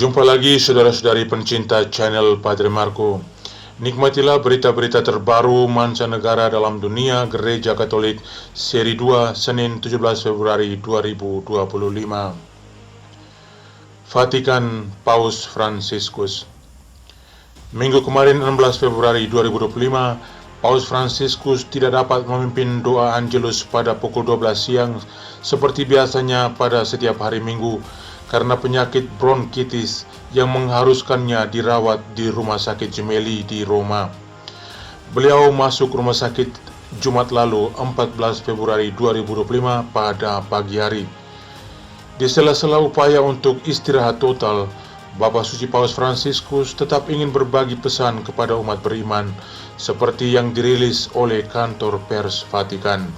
Jumpa lagi saudara-saudari pencinta channel Padre Marco. Nikmatilah berita-berita terbaru mancanegara dalam dunia Gereja Katolik seri 2 Senin 17 Februari 2025. Vatikan, Paus Fransiskus. Minggu kemarin 16 Februari 2025, Paus Fransiskus tidak dapat memimpin doa Angelus pada pukul 12 siang seperti biasanya pada setiap hari Minggu karena penyakit bronkitis yang mengharuskannya dirawat di Rumah Sakit Gemelli di Roma. Beliau masuk rumah sakit Jumat lalu 14 Februari 2025 pada pagi hari. Di sela-sela upaya untuk istirahat total, Bapa Suci Paus Fransiskus tetap ingin berbagi pesan kepada umat beriman seperti yang dirilis oleh kantor pers Vatikan.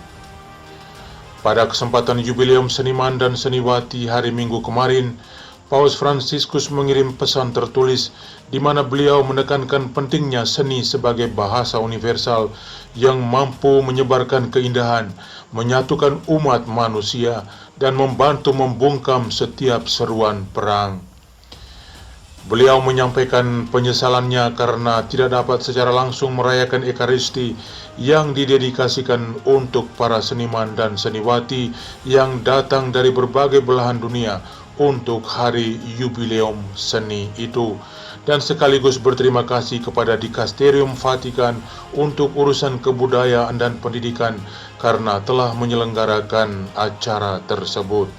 Pada kesempatan Jubileum Seniman dan Seniwati hari Minggu kemarin, Paus Fransiskus mengirim pesan tertulis di mana beliau menekankan pentingnya seni sebagai bahasa universal yang mampu menyebarkan keindahan, menyatukan umat manusia, dan membantu membungkam setiap seruan perang. Beliau menyampaikan penyesalannya karena tidak dapat secara langsung merayakan Ekaristi yang didedikasikan untuk para seniman dan seniwati yang datang dari berbagai belahan dunia untuk hari Jubileum Seni itu, dan sekaligus berterima kasih kepada Dikasterium Vatikan untuk urusan kebudayaan dan pendidikan karena telah menyelenggarakan acara tersebut.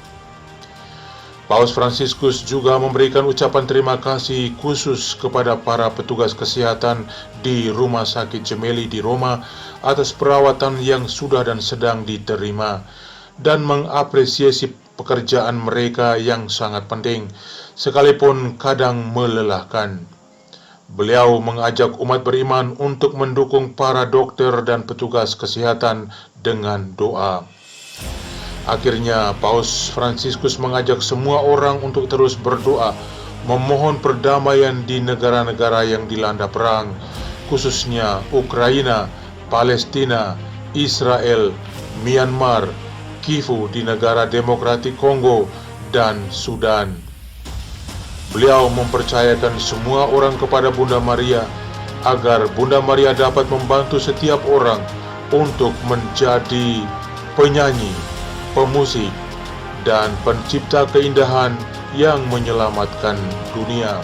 Paus Fransiskus juga memberikan ucapan terima kasih khusus kepada para petugas kesehatan di Rumah Sakit Gemelli di Roma atas perawatan yang sudah dan sedang diterima, dan mengapresiasi pekerjaan mereka yang sangat penting, sekalipun kadang melelahkan. Beliau mengajak umat beriman untuk mendukung para dokter dan petugas kesehatan dengan doa. Akhirnya, Paus Fransiskus mengajak semua orang untuk terus berdoa, memohon perdamaian di negara-negara yang dilanda perang, khususnya Ukraina, Palestina, Israel, Myanmar, Kivu di negara Demokratik Kongo, dan Sudan. Beliau mempercayakan semua orang kepada Bunda Maria, agar Bunda Maria dapat membantu setiap orang untuk menjadi penyanyi, pemusik, dan pencipta keindahan yang menyelamatkan dunia.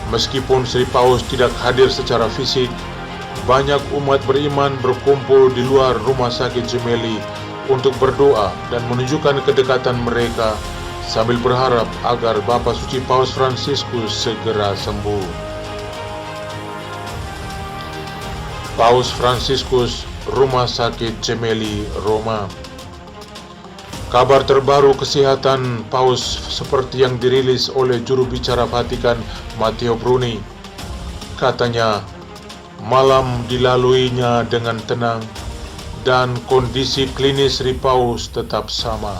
Meskipun Sri Paus tidak hadir secara fisik, banyak umat beriman berkumpul di luar Rumah Sakit Gemelli untuk berdoa dan menunjukkan kedekatan mereka sambil berharap agar Bapa Suci Paus Fransiskus segera sembuh. Paus Fransiskus, Rumah Sakit Gemelli, Roma. Kabar terbaru kesehatan Paus seperti yang dirilis oleh juru bicara Vatikan Matteo Bruni. Katanya, malam dilaluinya dengan tenang dan kondisi klinis Sri Paus tetap sama.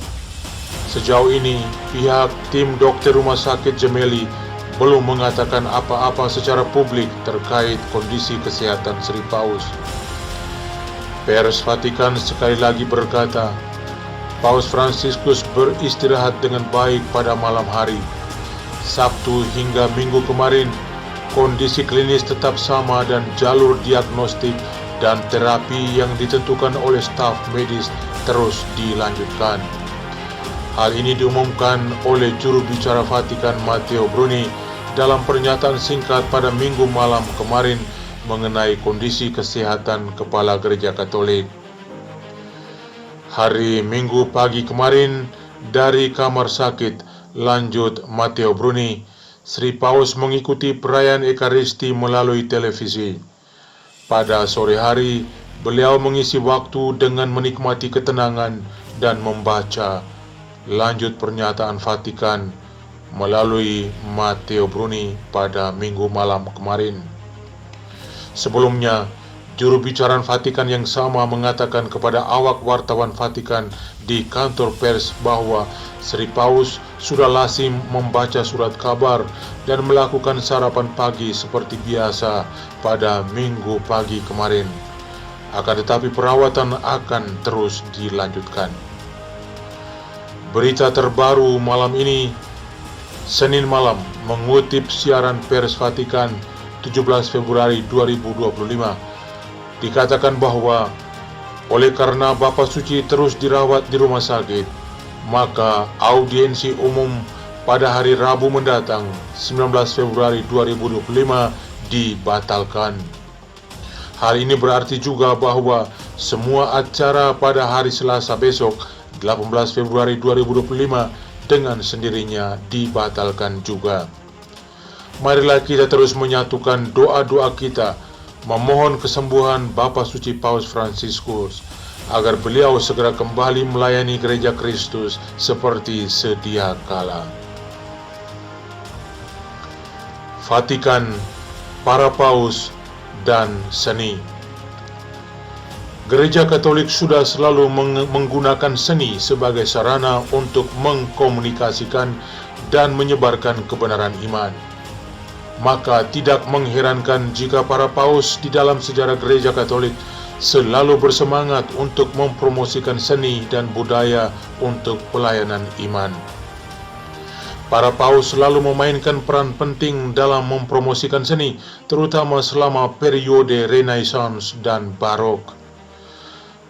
Sejauh ini, pihak tim dokter Rumah Sakit Gemelli belum mengatakan apa-apa secara publik terkait kondisi kesehatan Sri Paus. Pers Vatikan sekali lagi berkata, Paus Fransiskus beristirahat dengan baik pada malam hari. Sabtu hingga Minggu kemarin, kondisi klinis tetap sama dan jalur diagnostik dan terapi yang ditentukan oleh staf medis terus dilanjutkan. Hal ini diumumkan oleh juru bicara Vatikan Matteo Bruni dalam pernyataan singkat pada Minggu malam kemarin mengenai kondisi kesehatan Kepala Gereja Katolik. Hari Minggu pagi kemarin, dari kamar sakit, lanjut Matteo Bruni, Sri Paus mengikuti perayaan Ekaristi melalui televisi. Pada sore hari, beliau mengisi waktu dengan menikmati ketenangan dan membaca. Lanjut pernyataan Vatikan melalui Matteo Bruni pada Minggu malam kemarin. Sebelumnya, juru bicara Vatikan yang sama mengatakan kepada awak wartawan Vatikan di kantor pers bahwa Sri Paus sudah lazim membaca surat kabar dan melakukan sarapan pagi seperti biasa pada Minggu pagi kemarin. Akan tetapi perawatan akan terus dilanjutkan. Berita terbaru malam ini, Senin malam, mengutip siaran pers Vatikan 17 Februari 2025, dikatakan bahwa oleh karena Bapa Suci terus dirawat di rumah sakit, maka audiensi umum pada hari Rabu mendatang 19 Februari 2025 dibatalkan. Hal ini berarti juga bahwa semua acara pada hari Selasa besok 18 Februari 2025 dengan sendirinya dibatalkan juga. Marilah kita terus menyatukan doa-doa kita memohon kesembuhan Bapa Suci Paus Fransiskus agar beliau segera kembali melayani Gereja Kristus seperti sedia kala. Vatikan, para Paus, dan seni. Gereja Katolik sudah selalu menggunakan seni sebagai sarana untuk mengkomunikasikan dan menyebarkan kebenaran iman. Maka tidak mengherankan jika para paus di dalam sejarah Gereja Katolik selalu bersemangat untuk mempromosikan seni dan budaya untuk pelayanan iman. Para paus selalu memainkan peran penting dalam mempromosikan seni, terutama selama periode Renaissance dan Barok.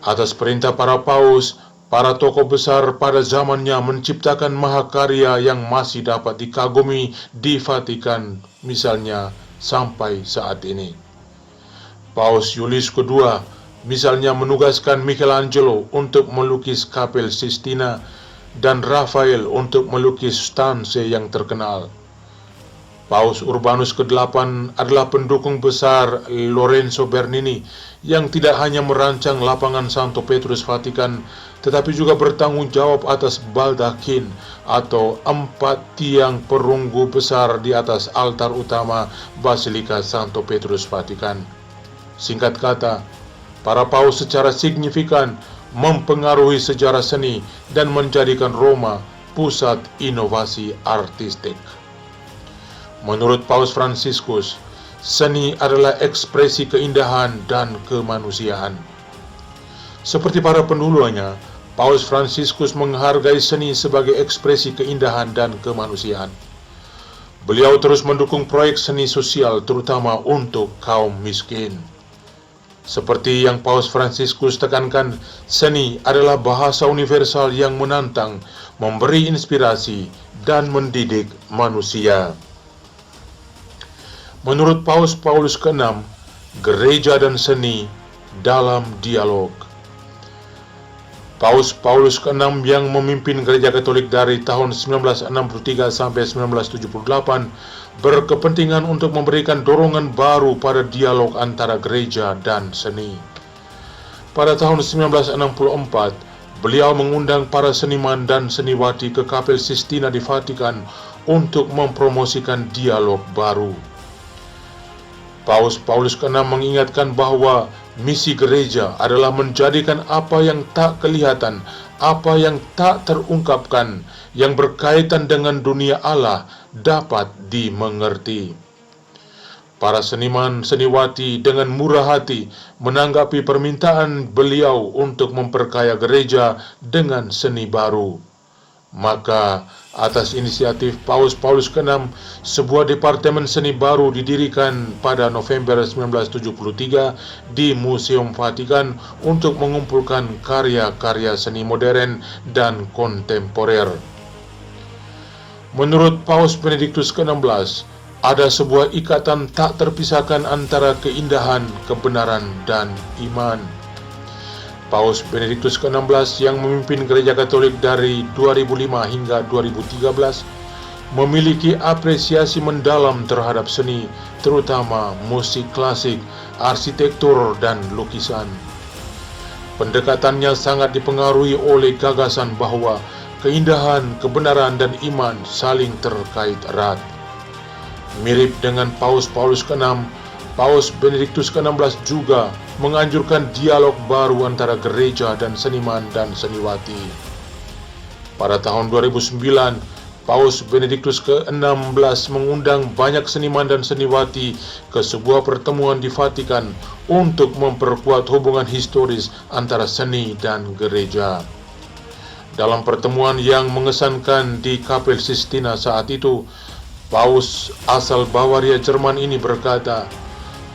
Atas perintah para paus, para tokoh besar pada zamannya menciptakan mahakarya yang masih dapat dikagumi di Vatikan, misalnya sampai saat ini. Paus Julius II misalnya menugaskan Michelangelo untuk melukis Kapel Sistina dan Raphael untuk melukis stanze yang terkenal. Paus Urbanus ke-8 adalah pendukung besar Lorenzo Bernini yang tidak hanya merancang lapangan Santo Petrus Vatikan, tetapi juga bertanggung jawab atas baldakin atau 4 tiang perunggu besar di atas altar utama Basilika Santo Petrus Vatikan. Singkat kata, para paus secara signifikan mempengaruhi sejarah seni dan menjadikan Roma pusat inovasi artistik. Menurut Paus Fransiskus, seni adalah ekspresi keindahan dan kemanusiaan. Seperti para pendahulunya, Paus Fransiskus menghargai seni sebagai ekspresi keindahan dan kemanusiaan. Beliau terus mendukung proyek seni sosial terutama untuk kaum miskin. Seperti yang Paus Fransiskus tekankan, seni adalah bahasa universal yang menantang, memberi inspirasi, dan mendidik manusia. Menurut Paus Paulus ke-6, gereja dan seni dalam dialog. Paus Paulus ke-6 yang memimpin Gereja Katolik dari tahun 1963 sampai 1978 berkepentingan untuk memberikan dorongan baru pada dialog antara gereja dan seni. Pada tahun 1964, beliau mengundang para seniman dan seniwati ke Kapel Sistina di Vatikan untuk mempromosikan dialog baru. Paus Paulus ke-6 mengingatkan bahwa misi gereja adalah menjadikan apa yang tak kelihatan, apa yang tak terungkapkan, yang berkaitan dengan dunia Allah dapat dimengerti. Para seniman seniwati dengan murah hati menanggapi permintaan beliau untuk memperkaya gereja dengan seni baru. Maka atas inisiatif Paus Paulus ke-6, sebuah departemen seni baru didirikan pada November 1973 di Museum Vatikan untuk mengumpulkan karya-karya seni modern dan kontemporer. Menurut Paus Benediktus ke-16, ada sebuah ikatan tak terpisahkan antara keindahan, kebenaran, dan iman. Paus Benediktus ke-16 yang memimpin Gereja Katolik dari 2005 hingga 2013 memiliki apresiasi mendalam terhadap seni, terutama musik klasik, arsitektur, dan lukisan. Pendekatannya sangat dipengaruhi oleh gagasan bahwa keindahan, kebenaran, dan iman saling terkait erat. Mirip dengan Paus Paulus ke-6, Paus Benediktus ke-16 juga menganjurkan dialog baru antara gereja dan seniman dan seniwati. Pada tahun 2009, Paus Benediktus ke-16 mengundang banyak seniman dan seniwati ke sebuah pertemuan di Vatikan untuk memperkuat hubungan historis antara seni dan gereja. Dalam pertemuan yang mengesankan di Kapel Sistina saat itu, Paus asal Bavaria Jerman ini berkata,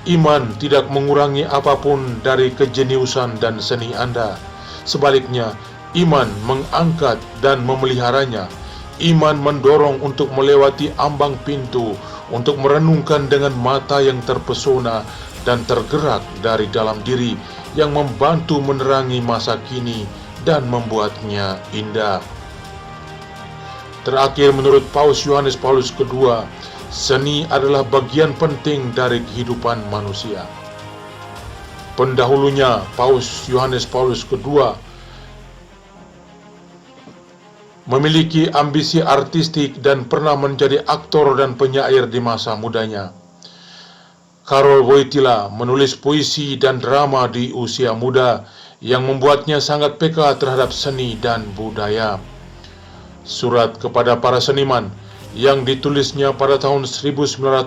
"Iman tidak mengurangi apapun dari kejeniusan dan seni Anda. Sebaliknya, iman mengangkat dan memeliharanya. Iman mendorong untuk melewati ambang pintu, untuk merenungkan dengan mata yang terpesona dan tergerak dari dalam diri, yang membantu menerangi masa kini dan membuatnya indah." Terakhir, menurut Paus Yohanes Paulus II, seni adalah bagian penting dari kehidupan manusia. Pendahulunya, Paus Yohanes Paulus II, memiliki ambisi artistik dan pernah menjadi aktor dan penyair di masa mudanya. Karol Wojtyla menulis puisi dan drama di usia muda yang membuatnya sangat peka terhadap seni dan budaya. Surat kepada para seniman yang ditulisnya pada tahun 1999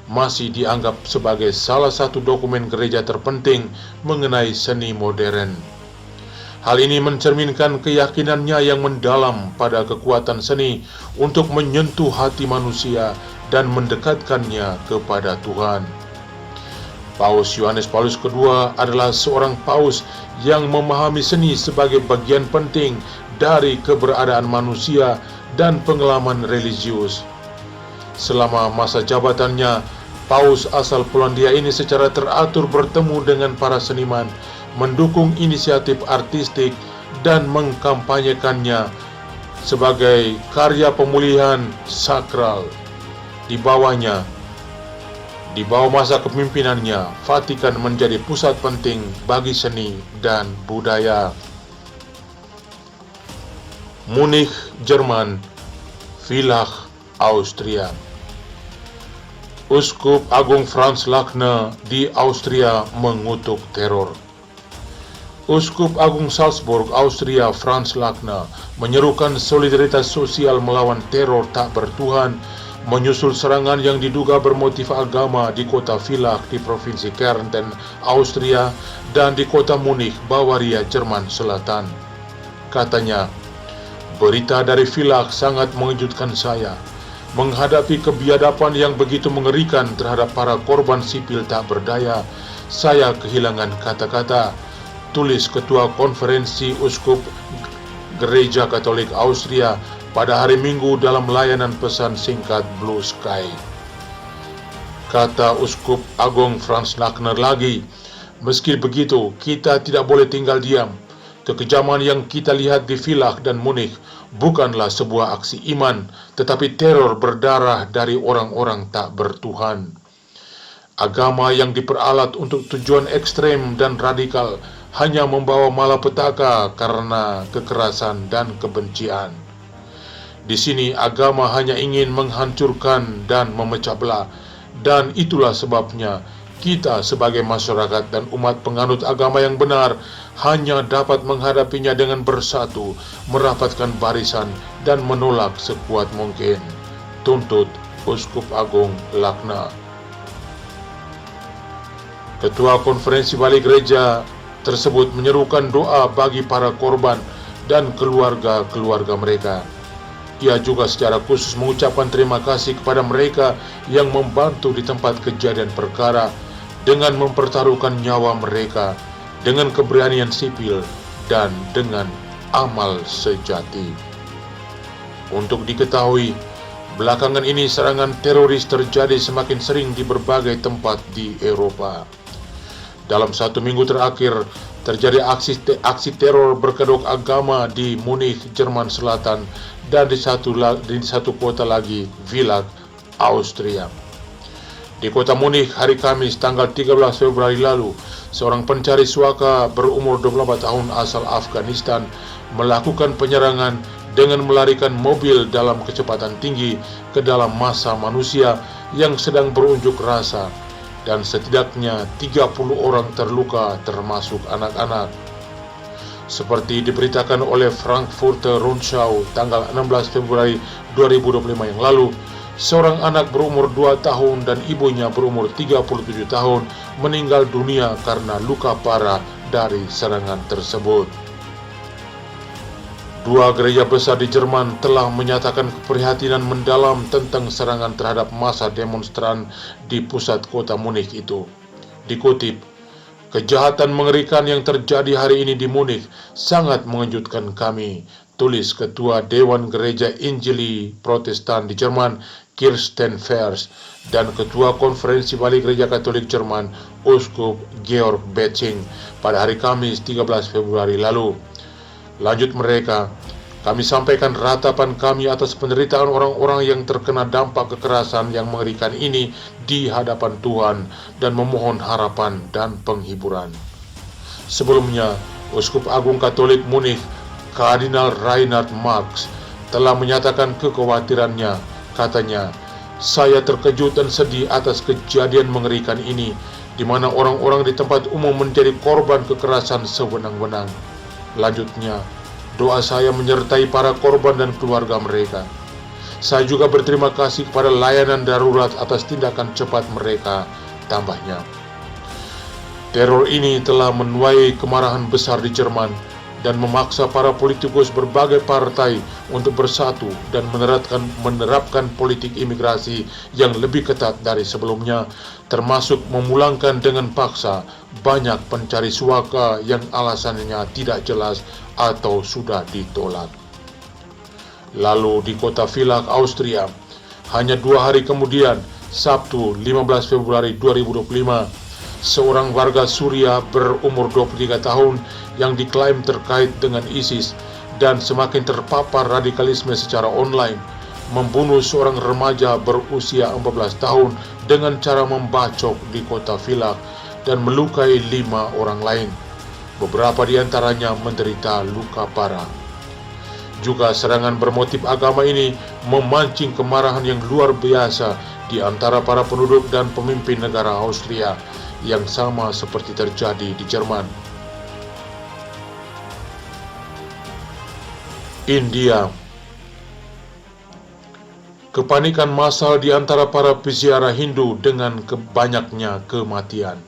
masih dianggap sebagai salah satu dokumen gereja terpenting mengenai seni modern. Hal ini mencerminkan keyakinannya yang mendalam pada kekuatan seni untuk menyentuh hati manusia dan mendekatkannya kepada Tuhan. Paus Yohanes Paulus II adalah seorang paus yang memahami seni sebagai bagian penting dari keberadaan manusia dan pengalaman religius. Selama masa jabatannya, paus asal Polandia ini secara teratur bertemu dengan para seniman, mendukung inisiatif artistik dan mengkampanyekannya sebagai karya pemulihan sakral. Di bawah masa kepemimpinannya, Vatikan menjadi pusat penting bagi seni dan budaya. Munich, Jerman, Villach, Austria. Uskup Agung Franz Lachner di Austria mengutuk teror. Uskup Agung Salzburg, Austria, Franz Lachner menyerukan solidaritas sosial melawan teror tak bertuhan menyusul serangan yang diduga bermotif agama di kota Villach di provinsi Kärnten, Austria, dan di kota Munich, Bavaria, Jerman Selatan. Katanya, "Berita dari Villach sangat mengejutkan saya. Menghadapi kebiadaban yang begitu mengerikan terhadap para korban sipil tak berdaya, saya kehilangan kata-kata," tulis Ketua Konferensi Uskup Gereja Katolik Austria pada hari Minggu dalam layanan pesan singkat Blue Sky. Kata Uskup Agung Franz Lachner lagi, "Meski begitu, kita tidak boleh tinggal diam. Kekejaman yang kita lihat di Villach dan Munich bukanlah sebuah aksi iman, tetapi teror berdarah dari orang-orang tak bertuhan. Agama yang diperalat untuk tujuan ekstrem dan radikal hanya membawa malapetaka karena kekerasan dan kebencian. Di sini agama hanya ingin menghancurkan dan memecah belah, dan itulah sebabnya kita sebagai masyarakat dan umat penganut agama yang benar hanya dapat menghadapinya dengan bersatu, merapatkan barisan, dan menolak sekuat mungkin," tuntut Uskup Agung Lachner. Ketua Konferensi Balik Gereja tersebut menyerukan doa bagi para korban dan keluarga-keluarga mereka. Ia juga secara khusus mengucapkan terima kasih kepada mereka yang membantu di tempat kejadian perkara dengan mempertaruhkan nyawa mereka dengan keberanian sipil dan dengan amal sejati. Untuk diketahui, belakangan ini serangan teroris terjadi semakin sering di berbagai tempat di Eropa. Dalam 1 minggu terakhir, terjadi aksi teror berkedok agama di Munich, Jerman Selatan, dan di satu kota lagi, Villach, Austria. Di kota Munich, hari Kamis tanggal 13 Februari lalu, seorang pencari suaka berumur 24 tahun asal Afghanistan melakukan penyerangan dengan melarikan mobil dalam kecepatan tinggi ke dalam massa manusia yang sedang berunjuk rasa, dan setidaknya 30 orang terluka termasuk anak-anak. Seperti diberitakan oleh Frankfurter Rundschau tanggal 16 Februari 2025 yang lalu, seorang anak berumur 2 tahun dan ibunya berumur 37 tahun meninggal dunia karena luka parah dari serangan tersebut. Dua gereja besar di Jerman telah menyatakan keprihatinan mendalam tentang serangan terhadap massa demonstran di pusat kota Munich itu. Dikutip, "Kejahatan mengerikan yang terjadi hari ini di Munich sangat mengejutkan kami," tulis Ketua Dewan Gereja Injili Protestan di Jerman, Kirsten Vers, dan Ketua Konferensi Bali Gereja Katolik Jerman, Uskup Georg Betzing, pada hari Kamis 13 Februari lalu. Lanjut mereka, "Kami sampaikan ratapan kami atas penderitaan orang-orang yang terkena dampak kekerasan yang mengerikan ini di hadapan Tuhan dan memohon harapan dan penghiburan." Sebelumnya, Uskup Agung Katolik Munich, Kardinal Reinhard Marx, telah menyatakan kekhawatirannya. Katanya, "Saya terkejut dan sedih atas kejadian mengerikan ini, di mana orang-orang di tempat umum menjadi korban kekerasan sewenang-wenang." Lanjutnya, "Doa saya menyertai para korban dan keluarga mereka. Saya juga berterima kasih kepada layanan darurat atas tindakan cepat mereka," tambahnya. Teror ini telah menuai kemarahan besar di Jerman dan memaksa para politikus berbagai partai untuk bersatu dan menerapkan politik imigrasi yang lebih ketat dari sebelumnya, termasuk memulangkan dengan paksa banyak pencari suaka yang alasannya tidak jelas atau sudah ditolak. Lalu di kota Villach, Austria, hanya 2 hari kemudian, Sabtu 15 Februari 2025, seorang warga Suriah berumur 23 tahun yang diklaim terkait dengan ISIS dan semakin terpapar radikalisme secara online, membunuh seorang remaja berusia 14 tahun dengan cara membacok di kota Villach dan melukai 5 orang lain. Beberapa di antaranya menderita luka parah. Juga serangan bermotif agama ini memancing kemarahan yang luar biasa di antara para penduduk dan pemimpin negara Austria, yang sama seperti terjadi di Jerman. India. Kepanikan massal di antara para peziarah Hindu dengan banyaknya kematian.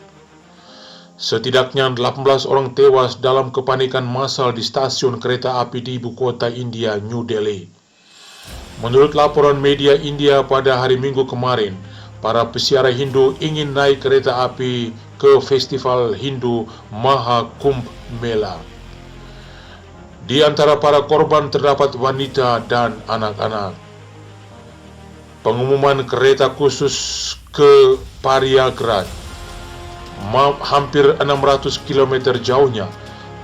Setidaknya 18 orang tewas dalam kepanikan massal di stasiun kereta api di ibu kota India, New Delhi. Menurut laporan media India pada hari Minggu kemarin, para peziarah Hindu ingin naik kereta api ke Festival Hindu Maha Kumbh Mela. Di antara para korban terdapat wanita dan anak-anak. Pengumuman kereta khusus ke Prayagraj, hampir 600 km jauhnya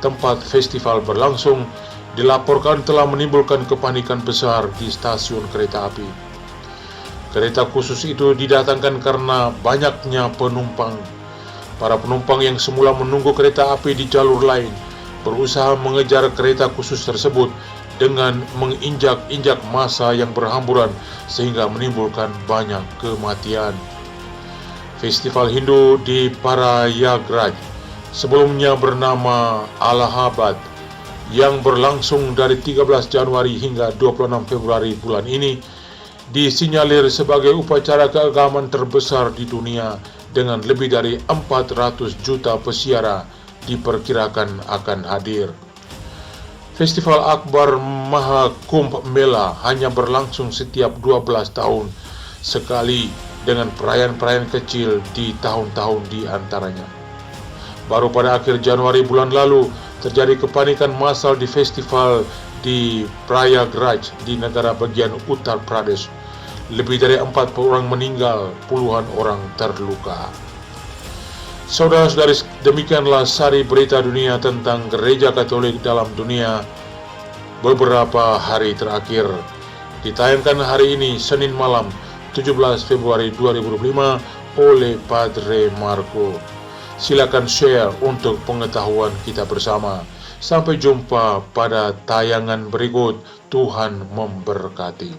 tempat festival berlangsung, dilaporkan telah menimbulkan kepanikan besar di stasiun kereta api. Kereta khusus itu didatangkan karena banyaknya penumpang. Para penumpang yang semula menunggu kereta api di jalur lain berusaha mengejar kereta khusus tersebut dengan menginjak-injak massa yang berhamburan sehingga menimbulkan banyak kematian. Festival Hindu di Prayagraj, sebelumnya bernama Allahabad, yang berlangsung dari 13 Januari hingga 26 Februari bulan ini, disinyalir sebagai upacara keagamaan terbesar di dunia dengan lebih dari 400 juta peziarah diperkirakan akan hadir. Festival Akbar Maha Kumbh Mela hanya berlangsung setiap 12 tahun sekali dengan perayaan-perayaan kecil di tahun-tahun di antaranya. Baru pada akhir Januari bulan lalu terjadi kepanikan massal di festival di Prayagraj di negara bagian Uttar Pradesh. Lebih dari 40 orang meninggal, puluhan orang terluka. Saudara-saudari, demikianlah sari berita dunia tentang Gereja Katolik dalam dunia beberapa hari terakhir. Ditayangkan hari ini, Senin malam, 17 Februari 2025 oleh Padre Marco. Silakan share untuk pengetahuan kita bersama. Sampai jumpa pada tayangan berikut. Tuhan memberkati.